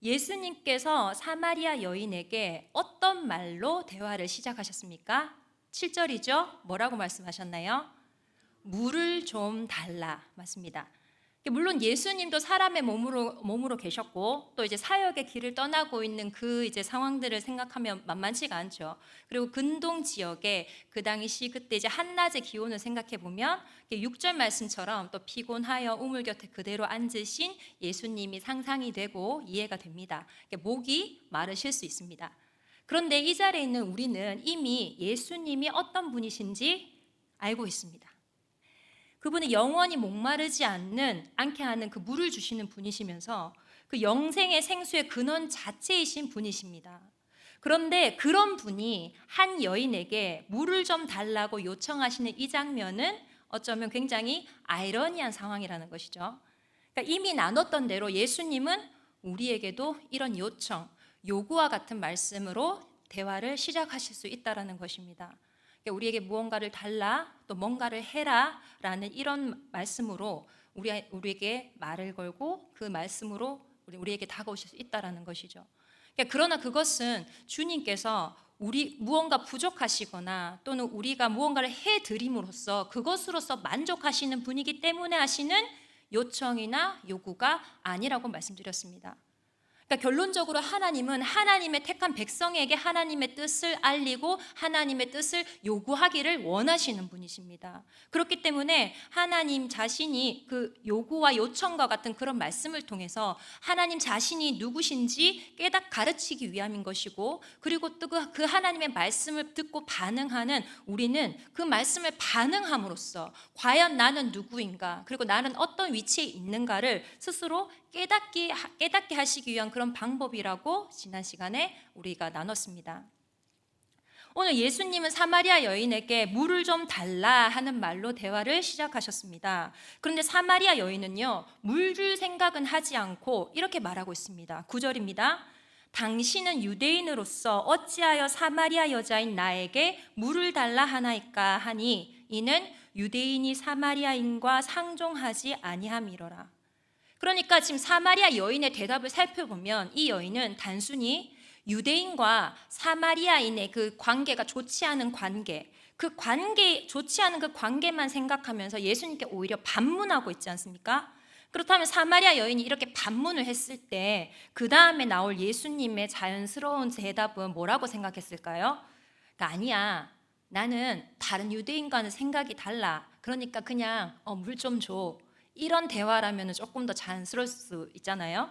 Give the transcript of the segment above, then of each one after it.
예수님께서 사마리아 여인에게 어떤 말로 대화를 시작하셨습니까? 7절이죠? 뭐라고 말씀하셨나요? 물을 좀 달라. 맞습니다. 물론 예수님도 사람의 몸으로 계셨고, 또 이제 사역의 길을 떠나고 있는 그 이제 상황들을 생각하면 만만치가 않죠. 그리고 근동 지역에 그 당시 그때 이제 한낮의 기온을 생각해 보면 6절 말씀처럼 또 피곤하여 우물 곁에 그대로 앉으신 예수님이 상상이 되고 이해가 됩니다. 목이 마르실 수 있습니다. 그런데 이 자리에 있는 우리는 이미 예수님이 어떤 분이신지 알고 있습니다. 그분은 영원히 목마르지 않게 하는 그 물을 주시는 분이시면서 그 영생의 생수의 근원 자체이신 분이십니다. 그런데 그런 분이 한 여인에게 물을 좀 달라고 요청하시는 이 장면은 어쩌면 굉장히 아이러니한 상황이라는 것이죠. 그러니까 이미 나눴던 대로 예수님은 우리에게도 이런 요구와 같은 말씀으로 대화를 시작하실 수 있다는 것입니다. 우리에게 무언가를 달라, 또 뭔가를 해라 라는 이런 말씀으로 우리에게 말을 걸고 그 말씀으로 우리에게 다가오실 수 있다는 것이죠. 그러나 그것은 주님께서 무언가 부족하시거나 또는 우리가 무언가를 해드림으로써 그것으로서 만족하시는 분이기 때문에 하시는 요청이나 요구가 아니라고 말씀드렸습니다. 그러니까 결론적으로 하나님은 하나님의 택한 백성에게 하나님의 뜻을 알리고 하나님의 뜻을 요구하기를 원하시는 분이십니다. 그렇기 때문에 하나님 자신이 그 요구와 요청과 같은 그런 말씀을 통해서 하나님 자신이 누구신지 가르치기 위함인 것이고, 그리고 또 그 하나님의 말씀을 듣고 반응하는 우리는 그 말씀을 반응함으로써 과연 나는 누구인가, 그리고 나는 어떤 위치에 있는가를 스스로 깨닫게 하시기 위한 그런 방법이라고 지난 시간에 우리가 나눴습니다. 오늘 예수님은 사마리아 여인에게 물을 좀 달라 하는 말로 대화를 시작하셨습니다. 그런데 사마리아 여인은요, 물 줄 생각은 하지 않고 이렇게 말하고 있습니다. 9절입니다. 당신은 유대인으로서 어찌하여 사마리아 여자인 나에게 물을 달라 하나이까 하니 이는 유대인이 사마리아인과 상종하지 아니함이로라. 그러니까 지금 사마리아 여인의 대답을 살펴보면 이 여인은 단순히 유대인과 사마리아인의 그 관계가 좋지 않은 좋지 않은 그 관계만 생각하면서 예수님께 오히려 반문하고 있지 않습니까? 그렇다면 사마리아 여인이 이렇게 반문을 했을 때 그 다음에 나올 예수님의 자연스러운 대답은 뭐라고 생각했을까요? 그러니까 아니야, 나는 다른 유대인과는 생각이 달라. 그러니까 그냥 물 좀 줘. 이런 대화라면 조금 더 자연스러울 수 있잖아요.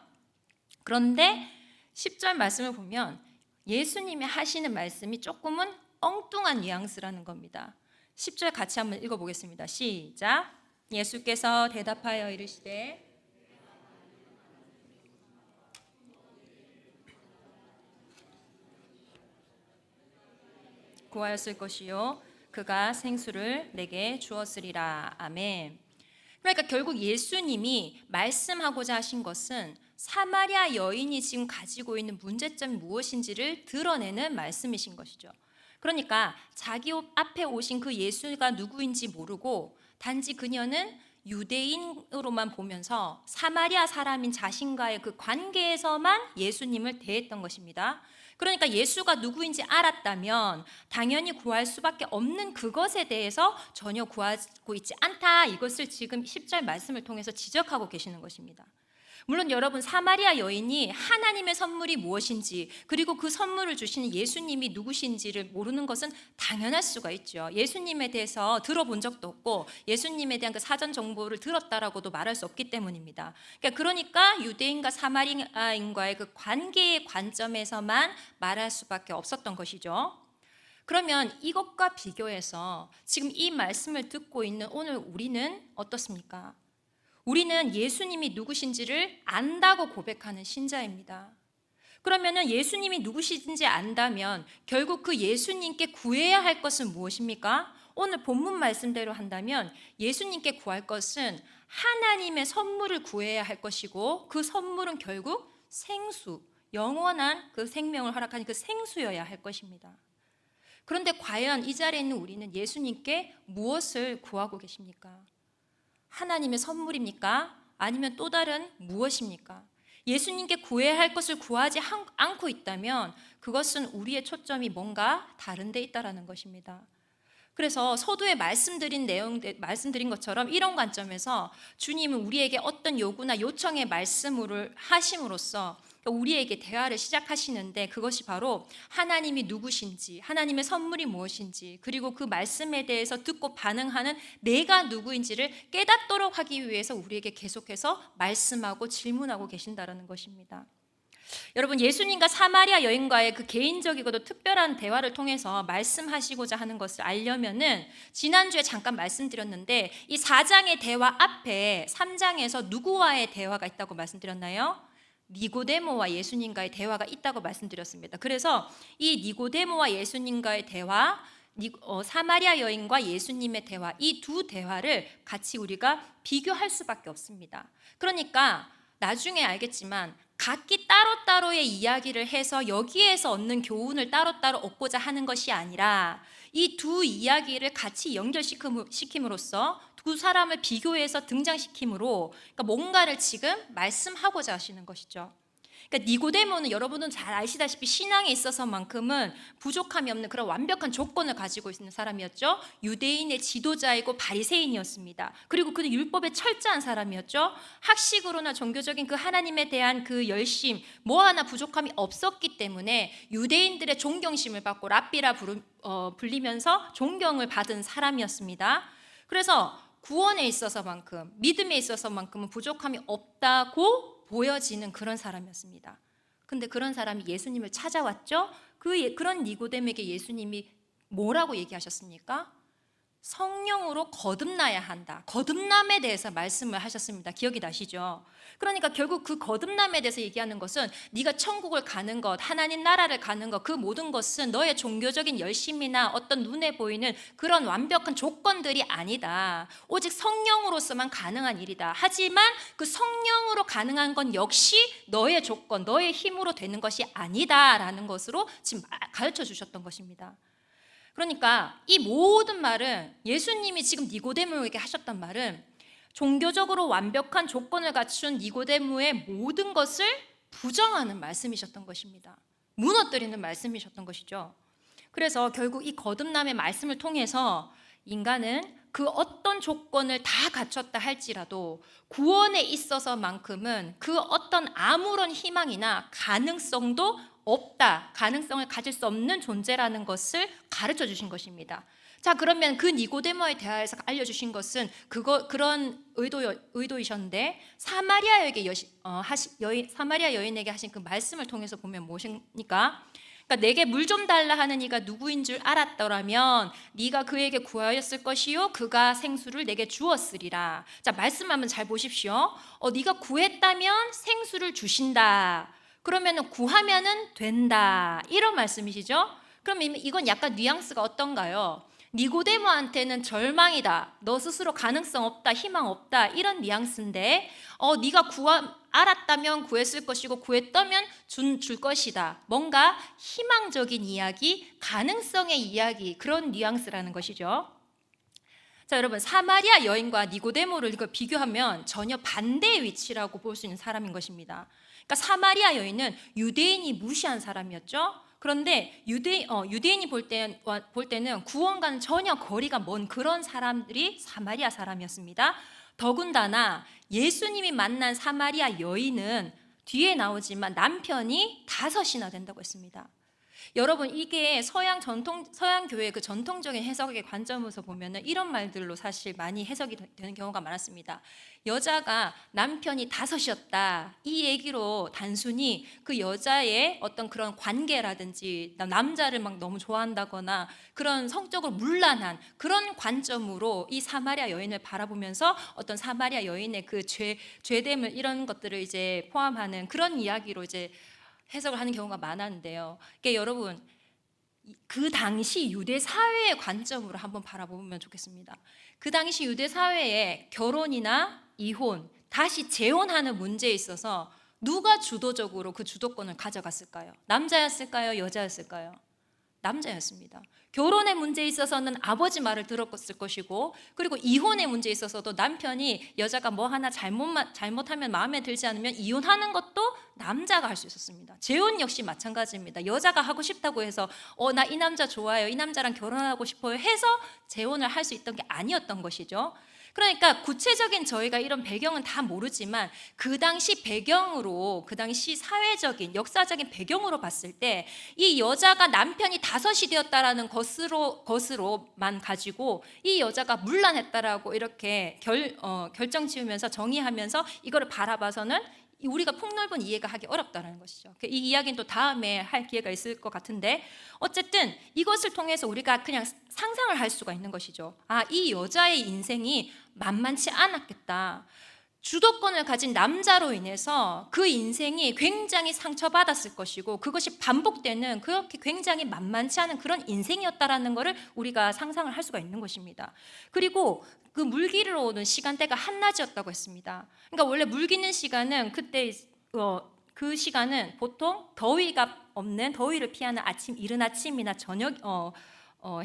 그런데 10절 말씀을 보면 예수님이 하시는 말씀이 조금은 엉뚱한 뉘앙스라는 겁니다. 10절 같이 한번 읽어보겠습니다. 시작. 예수께서 대답하여 이르시되 구하였을 것이요 그가 생수를 내게 주었으리라. 아멘. 그러니까 결국 예수님이 말씀하고자 하신 것은 사마리아 여인이 지금 가지고 있는 문제점이 무엇인지를 드러내는 말씀이신 것이죠. 그러니까 자기 앞에 오신 그 예수가 누구인지 모르고 단지 그녀는 유대인으로만 보면서 사마리아 사람인 자신과의 그 관계에서만 예수님을 대했던 것입니다. 그러니까 예수가 누구인지 알았다면 당연히 구할 수밖에 없는 그것에 대해서 전혀 구하고 있지 않다. 이것을 지금 10절 말씀을 통해서 지적하고 계시는 것입니다. 물론 여러분, 사마리아 여인이 하나님의 선물이 무엇인지 그리고 그 선물을 주시는 예수님이 누구신지를 모르는 것은 당연할 수가 있죠. 예수님에 대해서 들어본 적도 없고 예수님에 대한 그 사전 정보를 들었다라고도 말할 수 없기 때문입니다. 그러니까 유대인과 사마리아인과의 그 관계의 관점에서만 말할 수밖에 없었던 것이죠. 그러면 이것과 비교해서 지금 이 말씀을 듣고 있는 오늘 우리는 어떻습니까? 우리는 예수님이 누구신지를 안다고 고백하는 신자입니다. 그러면은 예수님이 누구신지 안다면 결국 그 예수님께 구해야 할 것은 무엇입니까? 오늘 본문 말씀대로 한다면 예수님께 구할 것은 하나님의 선물을 구해야 할 것이고 그 선물은 결국 생수, 영원한 그 생명을 허락하는 그 생수여야 할 것입니다. 그런데 과연 이 자리에 있는 우리는 예수님께 무엇을 구하고 계십니까? 하나님의 선물입니까? 아니면 또 다른 무엇입니까? 예수님께 구해야 할 것을 구하지 않고 있다면 그것은 우리의 초점이 뭔가 다른 데 있다라는 것입니다. 그래서 서두에 말씀드린 것처럼 이런 관점에서 주님은 우리에게 어떤 요구나 요청의 말씀을 하심으로써 우리에게 대화를 시작하시는데, 그것이 바로 하나님이 누구신지, 하나님의 선물이 무엇인지, 그리고 그 말씀에 대해서 듣고 반응하는 내가 누구인지를 깨닫도록 하기 위해서 우리에게 계속해서 말씀하고 질문하고 계신다는 것입니다. 여러분, 예수님과 사마리아 여인과의 그 개인적이고도 특별한 대화를 통해서 말씀하시고자 하는 것을 알려면은, 지난주에 잠깐 말씀드렸는데 이 4장의 대화 앞에 3장에서 누구와의 대화가 있다고 말씀드렸나요? 니고데모와 예수님과의 대화가 있다고 말씀드렸습니다. 그래서 이 니고데모와 예수님과의 대화, 사마리아 여인과 예수님의 대화, 이 두 대화를 같이 우리가 비교할 수밖에 없습니다. 그러니까 나중에 알겠지만 각기 따로따로의 이야기를 해서 여기에서 얻는 교훈을 따로따로 얻고자 하는 것이 아니라 이 두 이야기를 같이 연결시킴으로써 두 사람을 비교해서 등장시킴으로, 그러니까 뭔가를 지금 말씀하고자 하시는 것이죠. 그러니까 니고데모는 여러분은 잘 아시다시피 신앙에 있어서만큼은 부족함이 없는 그런 완벽한 조건을 가지고 있는 사람이었죠. 유대인의 지도자이고 바리새인이었습니다. 그리고 그는 율법에 철저한 사람이었죠. 학식으로나 종교적인 그 하나님에 대한 그 열심, 뭐 하나 부족함이 없었기 때문에 유대인들의 존경심을 받고 랍비라 불리면서 존경을 받은 사람이었습니다. 그래서 구원에 있어서만큼, 믿음에 있어서만큼은 부족함이 없다고 보여지는 그런 사람이었습니다. 근데 그런 사람이 예수님을 찾아왔죠. 그런 니고데모에게 예수님이 뭐라고 얘기하셨습니까? 성령으로 거듭나야 한다. 거듭남에 대해서 말씀을 하셨습니다. 기억이 나시죠? 그러니까 결국 그 거듭남에 대해서 얘기하는 것은 네가 천국을 가는 것, 하나님 나라를 가는 것, 그 모든 것은 너의 종교적인 열심이나 어떤 눈에 보이는 그런 완벽한 조건들이 아니다. 오직 성령으로서만 가능한 일이다. 하지만 그 성령으로 가능한 건 역시 너의 조건, 너의 힘으로 되는 것이 아니다라는 것으로 지금 가르쳐 주셨던 것입니다. 그러니까 이 모든 말은, 예수님이 지금 니고데모에게 하셨던 말은 종교적으로 완벽한 조건을 갖춘 니고데모의 모든 것을 부정하는 말씀이셨던 것입니다. 무너뜨리는 말씀이셨던 것이죠. 그래서 결국 이 거듭남의 말씀을 통해서 인간은 그 어떤 조건을 다 갖췄다 할지라도 구원에 있어서만큼은 그 어떤 아무런 희망이나 가능성도 없다, 가능성을 가질 수 없는 존재라는 것을 가르쳐 주신 것입니다. 자, 그러면 그 니고데모의 대화에서 알려주신 것은 그런 의도이셨는데, 사마리아 여인에게 하신 그 말씀을 통해서 보면 무엇입니까? 그러니까 내게 물 좀 달라 하는 이가 누구인 줄 알았더라면 네가 그에게 구하였을 것이요 그가 생수를 내게 주었으리라. 자, 말씀 한번 잘 보십시오. 네가 구했다면 생수를 주신다. 그러면은 구하면은 된다, 이런 말씀이시죠? 그럼 이건 약간 뉘앙스가 어떤가요? 니고데모한테는 절망이다, 너 스스로 가능성 없다, 희망 없다, 이런 뉘앙스인데 네가 알았다면 구했을 것이고 구했다면 줄 것이다, 뭔가 희망적인 이야기, 가능성의 이야기, 그런 뉘앙스라는 것이죠. 자, 여러분, 사마리아 여인과 니고데모를 이거 비교하면 전혀 반대의 위치라고 볼 수 있는 사람인 것입니다. 그러니까 사마리아 여인은 유대인이 무시한 사람이었죠. 그런데 유대인이 볼 때는 구원과는 전혀 거리가 먼 그런 사람들이 사마리아 사람이었습니다. 더군다나 예수님이 만난 사마리아 여인은 뒤에 나오지만 남편이 5이나 된다고 했습니다. 여러분, 이게 서양 교회의 그 전통적인 해석의 관점에서 보면은 이런 말들로 사실 많이 해석이 되는 경우가 많았습니다. 여자가 남편이 5이었다, 이 얘기로 단순히 그 여자의 어떤 그런 관계라든지 남자를 막 너무 좋아한다거나 그런 성적으로 문란한 그런 관점으로 이 사마리아 여인을 바라보면서 어떤 사마리아 여인의 그 죄됨을, 이런 것들을 이제 포함하는 그런 이야기로 이제 해석을 하는 경우가 많았는데요. 그러니까 여러분, 그 당시 유대 사회의 관점으로 한번 바라보면 좋겠습니다. 그 당시 유대 사회에 결혼이나 이혼, 다시 재혼하는 문제에 있어서 누가 주도적으로 그 주도권을 가져갔을까요? 남자였을까요? 여자였을까요? 남자였습니다. 결혼의 문제에 있어서는 아버지 말을 들었을 것이고, 그리고 이혼의 문제에 있어서도 남편이 여자가 뭐 하나 잘못하면 마음에 들지 않으면 이혼하는 것도 남자가 할 수 있었습니다. 재혼 역시 마찬가지입니다. 여자가 하고 싶다고 해서 나 이 남자 좋아요, 이 남자랑 결혼하고 싶어요 해서 재혼을 할 수 있던 게 아니었던 것이죠. 그러니까 구체적인 저희가 이런 배경은 다 모르지만 그 당시 배경으로, 그 당시 사회적인 역사적인 배경으로 봤을 때 이 여자가 남편이 다섯이 되었다라는 것으로만 가지고 이 여자가 문란했다라고 이렇게 결정 지으면서 정의하면서 이거를 바라봐서는 우리가 폭넓은 이해가 하기 어렵다는 것이죠. 이 이야기는 또 다음에 할 기회가 있을 것 같은데, 어쨌든 이것을 통해서 우리가 그냥 상상을 할 수가 있는 것이죠. 이 여자의 인생이 만만치 않았겠다. 주도권을 가진 남자로 인해서 그 인생이 굉장히 상처받았을 것이고, 그것이 반복되는 그렇게 굉장히 만만치 않은 그런 인생이었다라는 것을 우리가 상상을 할 수가 있는 것입니다. 그리고 그 물기르러 오는 시간대가 한낮이었다고 했습니다. 그러니까 원래 물기는 시간은 그때 그 시간은 보통 더위가 없는, 더위를 피하는 이른 아침이나 저녁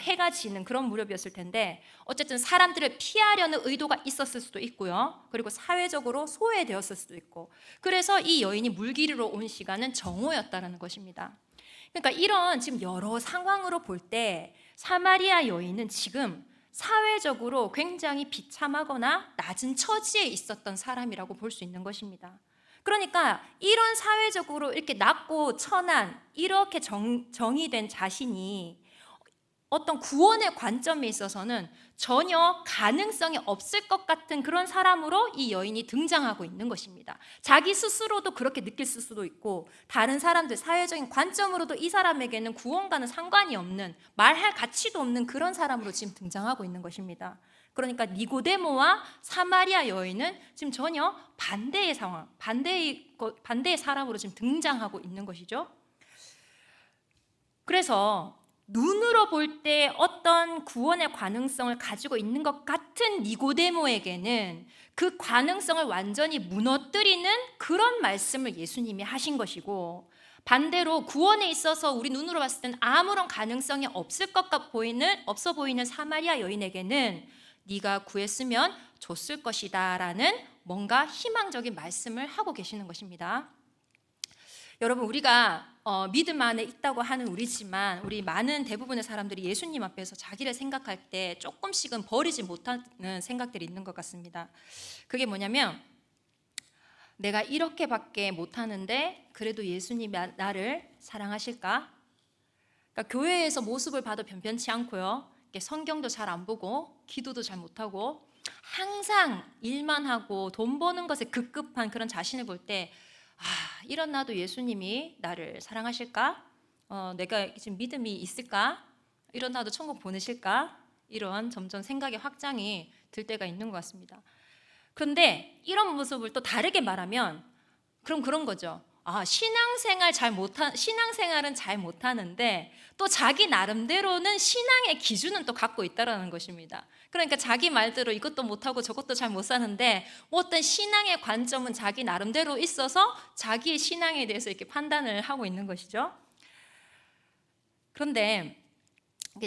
해가 지는 그런 무렵이었을 텐데, 어쨌든 사람들을 피하려는 의도가 있었을 수도 있고요. 그리고 사회적으로 소외되었을 수도 있고, 그래서 이 여인이 물기르러 온 시간은 정오였다는 것입니다. 그러니까 이런 지금 여러 상황으로 볼 때 사마리아 여인은 지금 사회적으로 굉장히 비참하거나 낮은 처지에 있었던 사람이라고 볼 수 있는 것입니다. 그러니까 이런 사회적으로 이렇게 낮고 천한, 이렇게 정의된 자신이 어떤 구원의 관점에 있어서는 전혀 가능성이 없을 것 같은 그런 사람으로 이 여인이 등장하고 있는 것입니다. 자기 스스로도 그렇게 느낄 수도 있고, 다른 사람들 사회적인 관점으로도 이 사람에게는 구원과는 상관이 없는, 말할 가치도 없는 그런 사람으로 지금 등장하고 있는 것입니다. 그러니까 니고데모와 사마리아 여인은 지금 전혀 반대의 상황, 반대의 사람으로 지금 등장하고 있는 것이죠. 그래서 눈으로 볼 때 어떤 구원의 가능성을 가지고 있는 것 같은 니고데모에게는 그 가능성을 완전히 무너뜨리는 그런 말씀을 예수님이 하신 것이고, 반대로 구원에 있어서 우리 눈으로 봤을 때는 아무런 가능성이 없어 보이는 사마리아 여인에게는 네가 구했으면 줬을 것이다 라는 뭔가 희망적인 말씀을 하고 계시는 것입니다. 여러분, 우리가 믿음 안에 있다고 하는 우리지만, 우리 많은 대부분의 사람들이 예수님 앞에서 자기를 생각할 때 조금씩은 버리지 못하는 생각들이 있는 것 같습니다. 그게 뭐냐면, 내가 이렇게밖에 못하는데 그래도 예수님이 나를 사랑하실까? 그러니까 교회에서 모습을 봐도 변변치 않고요, 성경도 잘 안 보고 기도도 잘 못하고 항상 일만 하고 돈 버는 것에 급급한 그런 자신을 볼 때, 이런 나도 예수님이 나를 사랑하실까? 내가 지금 믿음이 있을까? 이런 나도 천국 보내실까? 이런 점점 생각의 확장이 들 때가 있는 것 같습니다. 그런데 이런 모습을 또 다르게 말하면 그런 거죠. 신앙생활은 잘 못하는데 또 자기 나름대로는 신앙의 기준은 또 갖고 있다라는 것입니다. 그러니까 자기 말대로 이것도 못하고 저것도 잘 못 사는데 어떤 신앙의 관점은 자기 나름대로 있어서 자기의 신앙에 대해서 이렇게 판단을 하고 있는 것이죠. 그런데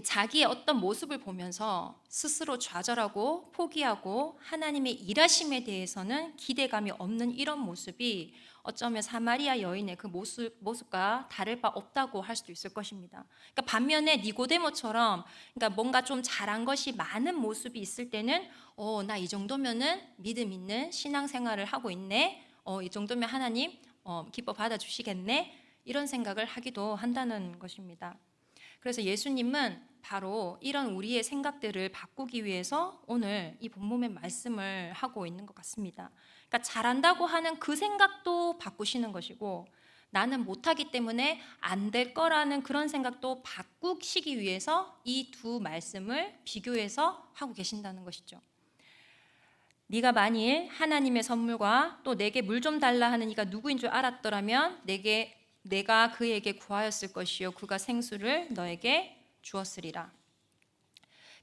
자기의 어떤 모습을 보면서 스스로 좌절하고 포기하고 하나님의 일하심에 대해서는 기대감이 없는 이런 모습이 어쩌면 사마리아 여인의 그 모습과 다를 바 없다고 할 수도 있을 것입니다. 그러니까 반면에 니고데모처럼 뭔가 좀 잘한 것이 많은 모습이 있을 때는 나 이 정도면은 믿음 있는 신앙생활을 하고 있네, 이 정도면 하나님 기뻐 받아주시겠네, 이런 생각을 하기도 한다는 것입니다. 그래서 예수님은 바로 이런 우리의 생각들을 바꾸기 위해서 오늘 이 본문의 말씀을 하고 있는 것 같습니다. 그러니까 잘한다고 하는 그 생각도 바꾸시는 것이고, 나는 못하기 때문에 안 될 거라는 그런 생각도 바꾸시기 위해서 이 두 말씀을 비교해서 하고 계신다는 것이죠. 네가 만일 하나님의 선물과 또 내게 물 좀 달라 하는 이가 누구인 줄 알았더라면 내가 그에게 구하였을 것이요 그가 생수를 너에게 주었으리라.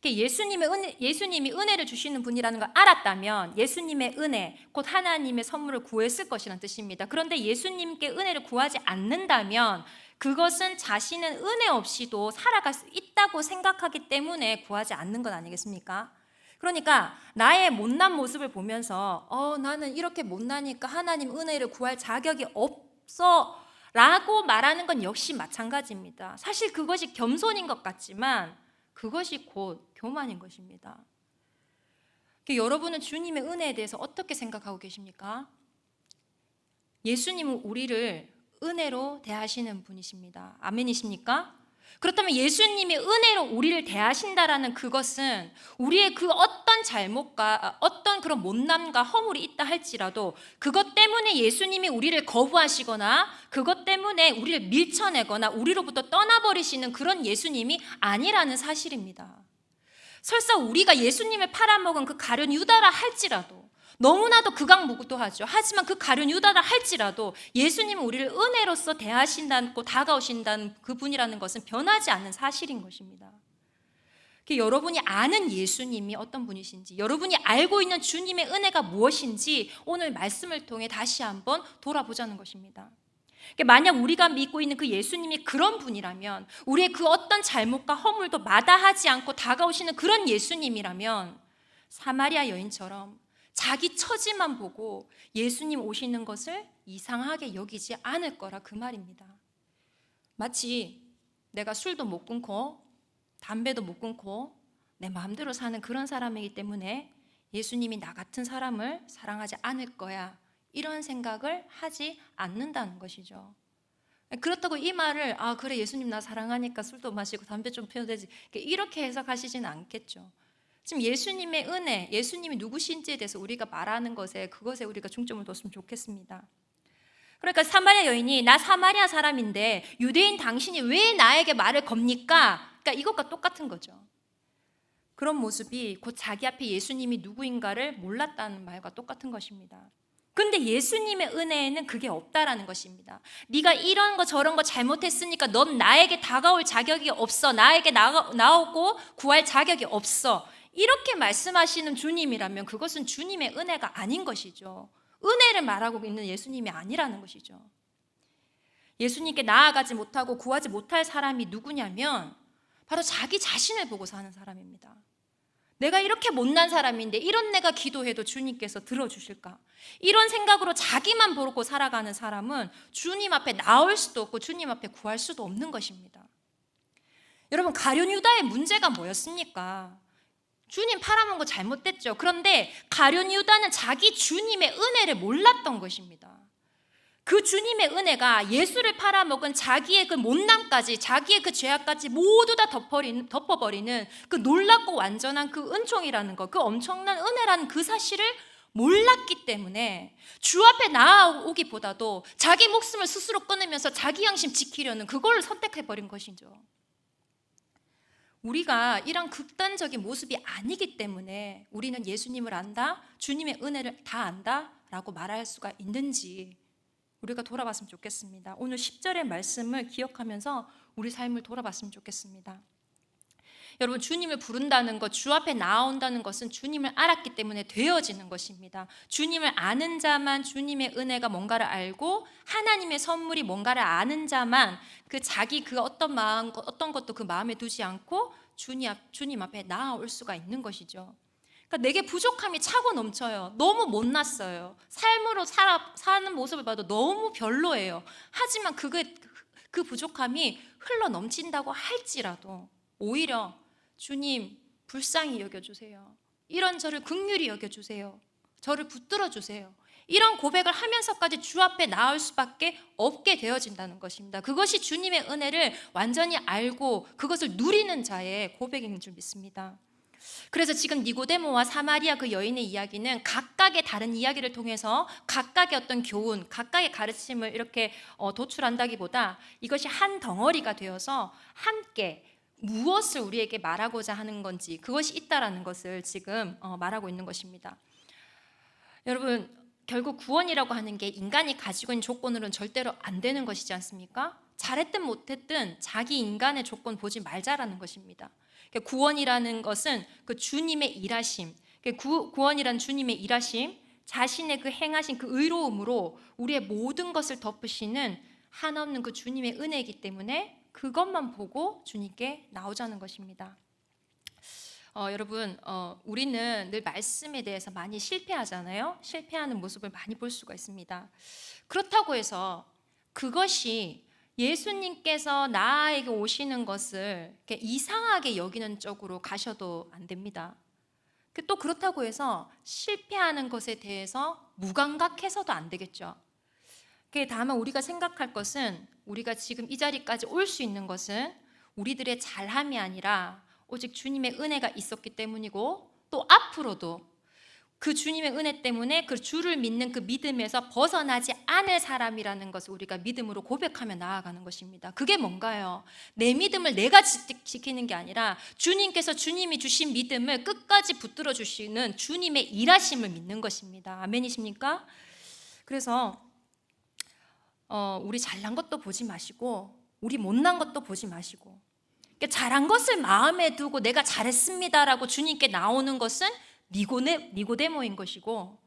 예수님이 은혜를 주시는 분이라는 걸 알았다면 예수님의 은혜, 곧 하나님의 선물을 구했을 것이라는 뜻입니다. 그런데 예수님께 은혜를 구하지 않는다면 그것은 자신은 은혜 없이도 살아갈 수 있다고 생각하기 때문에 구하지 않는 것 아니겠습니까? 그러니까 나의 못난 모습을 보면서 나는 이렇게 못나니까 하나님 은혜를 구할 자격이 없어 라고 말하는 건 역시 마찬가지입니다. 사실 그것이 겸손인 것 같지만 그것이 곧 교만인 것입니다. 여러분은 주님의 은혜에 대해서 어떻게 생각하고 계십니까? 예수님은 우리를 은혜로 대하시는 분이십니다. 아멘이십니까? 그렇다면 예수님이 은혜로 우리를 대하신다라는 그것은 우리의 그 어떤 잘못과 어떤 그런 못남과 허물이 있다 할지라도 그것 때문에 예수님이 우리를 거부하시거나 그것 때문에 우리를 밀쳐내거나 우리로부터 떠나버리시는 그런 예수님이 아니라는 사실입니다. 설사 우리가 예수님을 팔아먹은 그 가룟 유다라 할지라도 너무나도 극악무도하죠. 하지만 그 가룟 유다라 할지라도 예수님은 우리를 은혜로서 대하신다고 다가오신다는 그분이라는 것은 변하지 않는 사실인 것입니다. 여러분이 아는 예수님이 어떤 분이신지, 여러분이 알고 있는 주님의 은혜가 무엇인지 오늘 말씀을 통해 다시 한번 돌아보자는 것입니다. 만약 우리가 믿고 있는 그 예수님이 그런 분이라면, 우리의 그 어떤 잘못과 허물도 마다하지 않고 다가오시는 그런 예수님이라면 사마리아 여인처럼 자기 처지만 보고 예수님 오시는 것을 이상하게 여기지 않을 거라 그 말입니다. 마치 내가 술도 못 끊고 담배도 못 끊고 내 마음대로 사는 그런 사람이기 때문에 예수님이 나 같은 사람을 사랑하지 않을 거야, 이런 생각을 하지 않는다는 것이죠. 그렇다고 이 말을 그래 예수님 나 사랑하니까 술도 마시고 담배 좀 피워도 되지, 이렇게 해석하시지는 않겠죠. 지금 예수님의 은혜, 예수님이 누구신지에 대해서 우리가 말하는 그것에 우리가 중점을 뒀으면 좋겠습니다. 그러니까 사마리아 여인이 나 사마리아 사람인데 유대인 당신이 왜 나에게 말을 겁니까? 그러니까 이것과 똑같은 거죠. 그런 모습이 곧 자기 앞에 예수님이 누구인가를 몰랐다는 말과 똑같은 것입니다. 근데 예수님의 은혜에는 그게 없다라는 것입니다. 네가 이런 거 저런 거 잘못했으니까 넌 나에게 다가올 자격이 없어. 나에게 나오고 구할 자격이 없어. 이렇게 말씀하시는 주님이라면 그것은 주님의 은혜가 아닌 것이죠. 은혜를 말하고 있는 예수님이 아니라는 것이죠. 예수님께 나아가지 못하고 구하지 못할 사람이 누구냐면 바로 자기 자신을 보고 사는 사람입니다. 내가 이렇게 못난 사람인데 이런 내가 기도해도 주님께서 들어주실까? 이런 생각으로 자기만 보고 살아가는 사람은 주님 앞에 나올 수도 없고 주님 앞에 구할 수도 없는 것입니다. 여러분, 가룟 유다의 문제가 뭐였습니까? 주님 팔아먹은 거 잘못됐죠. 그런데 가룟 유다는 자기 주님의 은혜를 몰랐던 것입니다. 그 주님의 은혜가 예수를 팔아먹은 자기의 그 못남까지, 자기의 그 죄악까지 모두 다 덮어버리는 그 놀랍고 완전한 그 은총이라는 것, 그 엄청난 은혜라는 그 사실을 몰랐기 때문에 주 앞에 나아오기보다도 자기 목숨을 스스로 끊으면서 자기 양심 지키려는 그걸 선택해버린 것이죠. 우리가 이런 극단적인 모습이 아니기 때문에 우리는 예수님을 안다, 주님의 은혜를 다 안다 라고 말할 수가 있는지 우리가 돌아봤으면 좋겠습니다. 오늘 10절의 말씀을 기억하면서 우리 삶을 돌아봤으면 좋겠습니다. 여러분, 주님을 부른다는 것, 주 앞에 나온다는 것은 주님을 알았기 때문에 되어지는 것입니다. 주님을 아는 자만 주님의 은혜가 뭔가를 알고 하나님의 선물이 뭔가를 아는 자만 자기 어떤 마음, 어떤 것도 그 마음에 두지 않고 주님 앞에 나아올 수가 있는 것이죠. 그러니까 내게 부족함이 차고 넘쳐요. 너무 못났어요. 삶으로 사는 모습을 봐도 너무 별로예요. 하지만 그 부족함이 흘러 넘친다고 할지라도 오히려 주님 불쌍히 여겨주세요. 이런 저를 긍휼히 여겨주세요. 저를 붙들어 주세요. 이런 고백을 하면서까지 주 앞에 나올 수밖에 없게 되어진다는 것입니다. 그것이 주님의 은혜를 완전히 알고 그것을 누리는 자의 고백인 줄 믿습니다. 그래서 지금 니고데모와 사마리아 그 여인의 이야기는 각각의 다른 이야기를 통해서 각각의 어떤 교훈, 각각의 가르침을 이렇게 도출한다기보다 이것이 한 덩어리가 되어서 함께 무엇을 우리에게 말하고자 하는 건지 그것이 있다라는 것을 지금 말하고 있는 것입니다. 여러분, 결국 구원이라고 하는 게 인간이 가지고 있는 조건으로는 절대로 안 되는 것이지 않습니까? 잘했든 못했든 자기 인간의 조건 보지 말자라는 것입니다. 구원이라는 것은 그 주님의 일하심, 구원이란 주님의 일하심, 자신의 그 행하신 그 의로움으로 우리의 모든 것을 덮으시는 한없는 그 주님의 은혜이기 때문에 그것만 보고 주님께 나오자는 것입니다. 여러분, 우리는 늘 말씀에 대해서 많이 실패하잖아요. 실패하는 모습을 많이 볼 수가 있습니다. 그렇다고 해서 그것이 예수님께서 나에게 오시는 것을 이렇게 이상하게 여기는 쪽으로 가셔도 안 됩니다. 또 그렇다고 해서 실패하는 것에 대해서 무감각해서도 안 되겠죠. 다만 우리가 생각할 것은, 우리가 지금 이 자리까지 올 수 있는 것은 우리들의 잘함이 아니라 오직 주님의 은혜가 있었기 때문이고, 또 앞으로도 그 주님의 은혜 때문에 그 주를 믿는 그 믿음에서 벗어나지 않을 사람이라는 것을 우리가 믿음으로 고백하며 나아가는 것입니다. 그게 뭔가요? 내 믿음을 내가 지키는 게 아니라 주님께서 주님이 주신 믿음을 끝까지 붙들어 주시는 주님의 일하심을 믿는 것입니다. 아멘이십니까? 그래서 우리 잘난 것도 보지 마시고 우리 못난 것도 보지 마시고, 잘한 것을 마음에 두고 내가 잘했습니다라고 주님께 나오는 것은 니고데모인 것이고,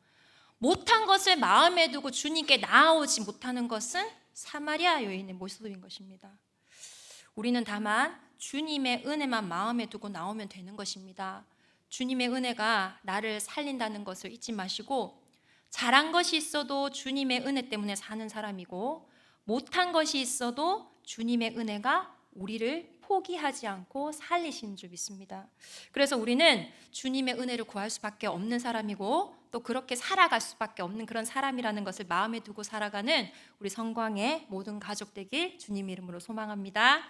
못한 것을 마음에 두고 주님께 나아오지 못하는 것은 사마리아 여인의 모습인 것입니다. 우리는 다만 주님의 은혜만 마음에 두고 나오면 되는 것입니다. 주님의 은혜가 나를 살린다는 것을 잊지 마시고, 잘한 것이 있어도 주님의 은혜 때문에 사는 사람이고, 못한 것이 있어도 주님의 은혜가 우리를 포기하지 않고 살리시는 줄 믿습니다. 그래서 우리는 주님의 은혜를 구할 수밖에 없는 사람이고, 또 그렇게 살아갈 수밖에 없는 그런 사람이라는 것을 마음에 두고 살아가는 우리 성광의 모든 가족 되길 주님 이름으로 소망합니다.